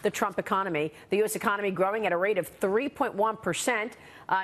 the Trump economy. The U.S. economy growing at a rate of 3.1%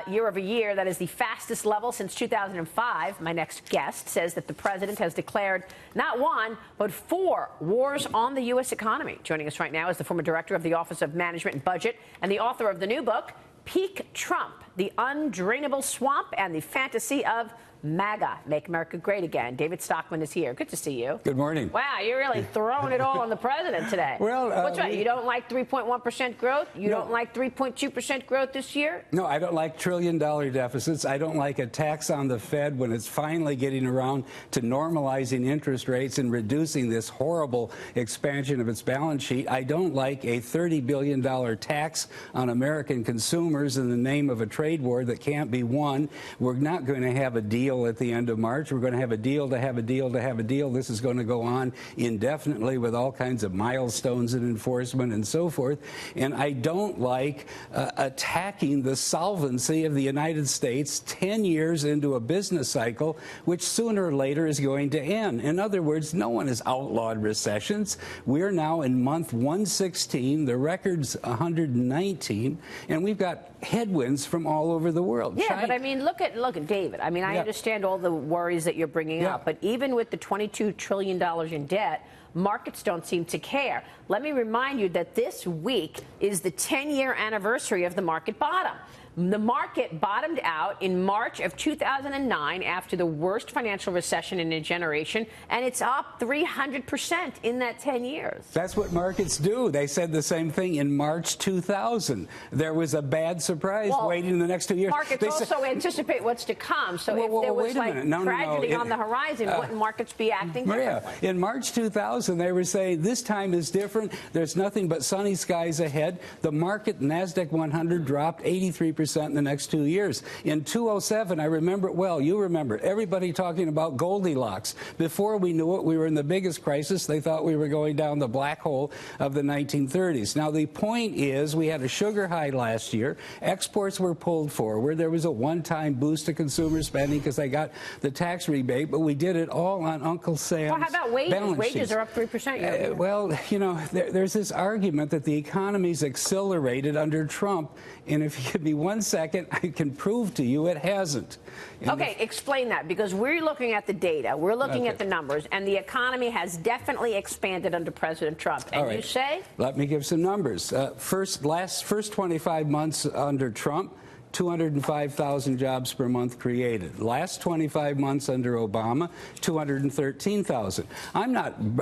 year over year. That is the fastest level since 2005. My next guest says that the president has declared not one, but 4 wars on the U.S. economy. Joining us right now is the former director of the Office of Management and Budget and the author of the new book, Peak Trump, The Undrainable Swamp and the Fantasy of MAGA, Make America Great Again. David Stockman is here. Good to see you. Good morning. Wow, you're really throwing it all on the president today. Well, what's right? You don't like 3.1% growth? You don't like 3.2% growth this year? No, I don't like trillion-dollar deficits. I don't like a tax on the Fed when it's finally getting around to normalizing interest rates and reducing this horrible expansion of its balance sheet. I don't like a $30 billion tax on American consumers in the name of a trade war that can't be won. We're not going to have a deal at the end of March. We're going to have a deal to have a deal to have a deal. This is going to go on indefinitely with all kinds of milestones and enforcement and so forth. And I don't like attacking the solvency of the United States 10 years into a business cycle, which sooner or later is going to end. In other words, no one has outlawed recessions. We're now in month 116. The record's 119. And we've got headwinds from all over the world. Yeah, but I mean, look at David. I mean, I understand all the worries that you're bringing up, but even with the $22 trillion in debt, markets don't seem to care. Let me remind you that this week is the 10-year anniversary of the market bottom. The market bottomed out in March of 2009 after the worst financial recession in a generation, and it's up 300% in that 10 years. That's what markets do. They said the same thing in March 2000. There was a bad surprise waiting in the next 2 years. Markets also anticipate what's to come. So if there was like tragedy on the horizon, wouldn't markets be acting differently? Yeah. In March 2000, they were saying this time is different. There's nothing but sunny skies ahead. The market, NASDAQ 100, dropped 83% in the next 2 years. In 2007, I remember it well. You remember it. Everybody talking about Goldilocks. Before we knew it, we were in the biggest crisis. They thought we were going down the black hole of the 1930s. Now, the point is we had a sugar high last year. Exports were pulled forward. There was a one-time boost to consumer spending because they got the tax rebate, but we did it all on Uncle Sam's Well, how about wages? Wages are up 3%. Well, you know, there's this argument that the economy's accelerated under Trump, and if you give me 1 second, I can prove to you it hasn't. Okay, explain that, because we're looking at the data, we're looking at the numbers, and the economy has definitely expanded under President Trump. And you say? Let me give some numbers. First 25 months under Trump, 205,000 jobs per month created. Last 25 months under Obama, 213,000. I'm not,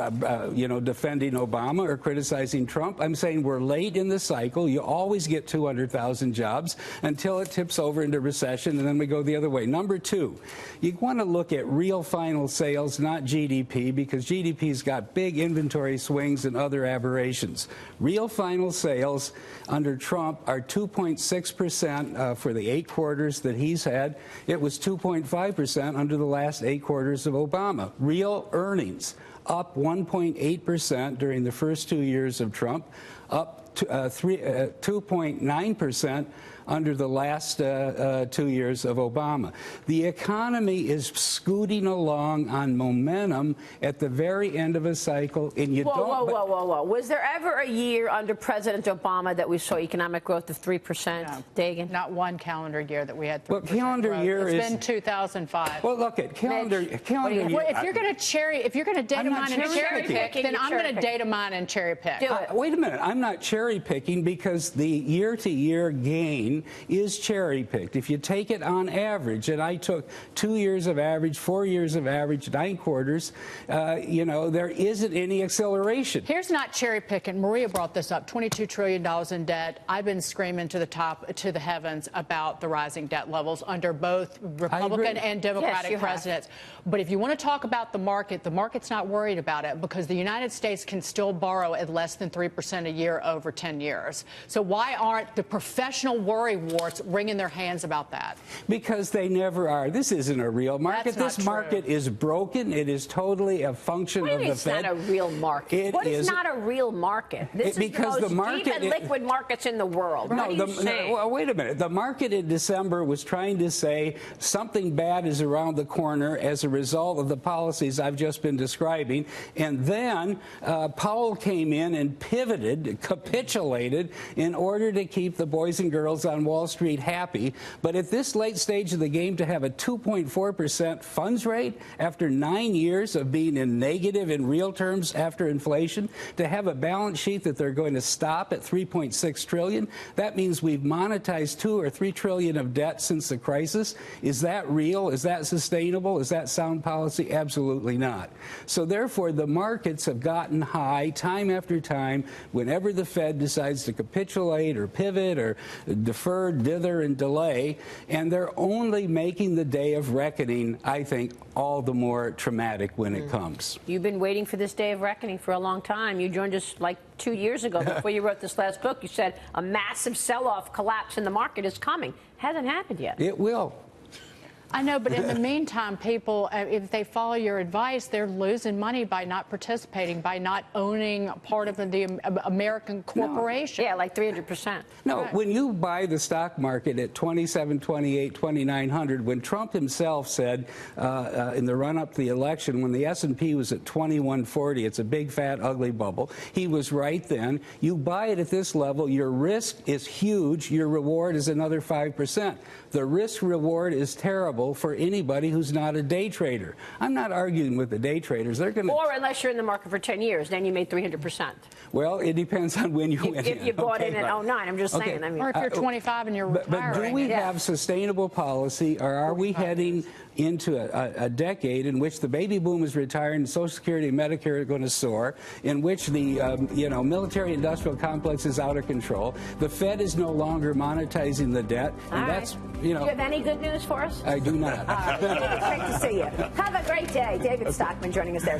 defending Obama or criticizing Trump. I'm saying we're late in the cycle. You always get 200,000 jobs until it tips over into recession, and then we go the other way. Number 2, you want to look at real final sales, not GDP, because GDP's got big inventory swings and other aberrations. Real final sales under Trump are 2.6%. For the 8 quarters that he's had. It was 2.5% under the last 8 quarters of Obama. Real earnings up 1.8% during the first 2 years of Trump, up to 2.9% under the last 2 years of Obama. The economy is scooting along on momentum at the very end of a cycle, and you Whoa. Was there ever a year under President Obama that we saw economic growth of 3%, no, Dagan? Not one calendar year that we had 3% Well, calendar growth. year It's been 2005. Well, look at calendar year. Well, if you're going to data mine and cherry pick, then I'm going to data mine and cherry pick. Wait a minute. I'm not cherry picking because the year-to-year gain is cherry-picked. If you take it on average, and I took 2 years of average, 4 years of average, 9 quarters, there isn't any acceleration. Here's not cherry-picking. Maria brought this up, $22 trillion in debt. I've been screaming to the heavens about the rising debt levels under both Republican and Democratic presidents. But if you want to talk about the market's not worried about it because the United States can still borrow at less than 3% a year over 10 years. So why aren't the professional worry warts wringing their hands about that? Because they never are. This isn't a real market. This market is broken. It is totally a function of the Fed. It's not a real market. What is not a real market? This is the most deep and liquid markets in the world. What are you saying? Well, wait a minute. The market in December was trying to say something bad is around the corner as a result of the policies I've just been describing. And then Powell came in and capitulated capitulated in order to keep the boys and girls on Wall Street happy. But at this late stage of the game, to have a 2.4% funds rate after 9 years of being in negative in real terms after inflation, to have a balance sheet that they're going to stop at $3.6 trillion, that means we've monetized $2 or $3 trillion of debt since the crisis. Is that real? Is that sustainable? Is that sound policy? Absolutely not. So therefore, the markets have gotten high time after time whenever the Fed decides to capitulate or pivot or defer, dither, and delay, and they're only making the day of reckoning, I think, all the more traumatic when it comes. You've been waiting for this day of reckoning for a long time. You joined us like 2 years ago before you wrote this last book. You said a massive sell-off collapse in the market is coming. Hasn't happened yet. It will. I know, but in the meantime, people, if they follow your advice, they're losing money by not participating, by not owning part of the American corporation. No. Yeah, like 300%. No, right. When you buy the stock market at 27, 28, 2,900, when Trump himself said in the run-up to the election, when the S&P was at 2140, it's a big, fat, ugly bubble, he was right then. You buy it at this level, your risk is huge, your reward is another 5%. The risk-reward is terrible for anybody who's not a day trader. I'm not arguing with the day traders. They're going to... Or unless you're in the market for 10 years, then you made 300%. Well, it depends on when you went in. If you bought in 09, I'm just saying. I mean, or if you're 25 and you're retiring. But do we have sustainable policy, or are we heading into a decade in which the baby boom is retiring and Social Security and Medicare are going to soar, in which the military-industrial complex is out of control, the Fed is no longer monetizing the debt, and that's, Do you have any good news for us? I do not. Great to see you. Have a great day. David Stockman joining us there.